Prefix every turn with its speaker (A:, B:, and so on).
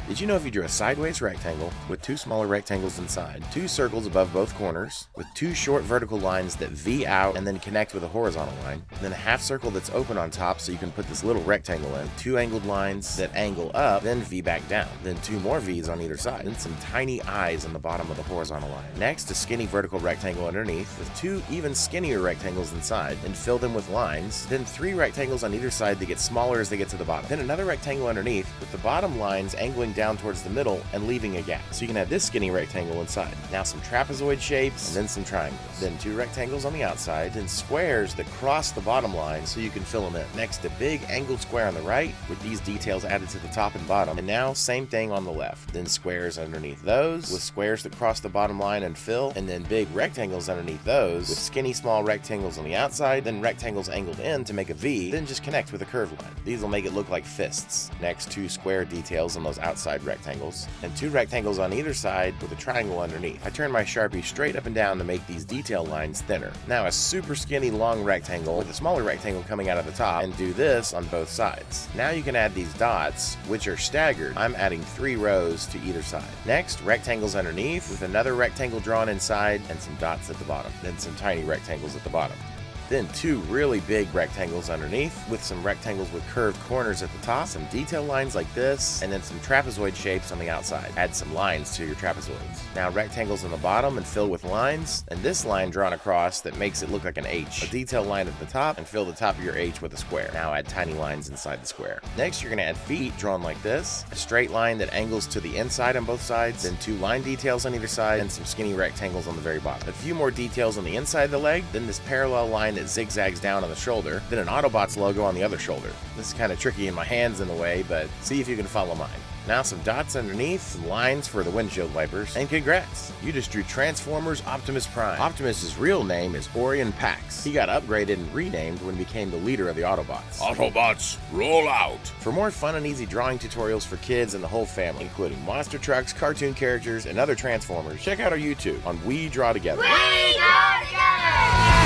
A: Did you know if you drew a sideways rectangle with 2 smaller rectangles inside, 2 circles above both corners, with 2 short vertical lines that V out and then connect with a horizontal line, then a half circle that's open on top so you can put this little rectangle in, 2 angled lines that angle up, then V back down, then 2 more V's on either side, and some tiny eyes on the bottom of the horizontal line. Next, a skinny vertical rectangle underneath with 2 even skinnier rectangles inside, and fill them with lines, then 3 rectangles on either side that get smaller as they get to the bottom. Then another rectangle underneath with the bottom lines angling down towards the middle and leaving a gap. So you can have this skinny rectangle inside. Now some trapezoid shapes, and then some triangles. Then 2 rectangles on the outside, then squares that cross the bottom line so you can fill them in. Next, a big angled square on the right with these details added to the top and bottom. And now same thing on the left. Then squares underneath those with squares that cross the bottom line and fill, and then big rectangles underneath those with skinny small rectangles on the outside, then rectangles angled in to make a V, then just connect with a curved line. These will make it look like fists. Next, 2 square details on those outside rectangles, and 2 rectangles on either side with a triangle underneath. I turn my Sharpie straight up and down to make these detail lines thinner. Now a super skinny long rectangle with a smaller rectangle coming out of the top, and do this on both sides. Now you can add these dots, which are staggered. I'm adding 3 rows to either side. Next, rectangles underneath with another rectangle drawn inside and some dots at the bottom, then some tiny rectangles at the bottom. Then 2 really big rectangles underneath with some rectangles with curved corners at the top, some detail lines like this, and then some trapezoid shapes on the outside. Add some lines to your trapezoids. Now rectangles on the bottom and fill with lines, and this line drawn across that makes it look like an H. A detail line at the top, and fill the top of your H with a square. Now add tiny lines inside the square. Next, you're going to add feet drawn like this, a straight line that angles to the inside on both sides, then 2 line details on either side, and some skinny rectangles on the very bottom. A few more details on the inside of the leg, then this parallel line that zigzags down on the shoulder, then an Autobots logo on the other shoulder. This is kind of tricky in my hands in a way, but see if you can follow mine. Now some dots underneath, some lines for the windshield wipers, and congrats! You just drew Transformers Optimus Prime. Optimus's real name is Orion Pax. He got upgraded and renamed when he became the leader of the Autobots.
B: Autobots, roll out!
A: For more fun and easy drawing tutorials for kids and the whole family, including monster trucks, cartoon characters, and other Transformers, check out our YouTube on WeeDrawTogether.
C: We Draw Together!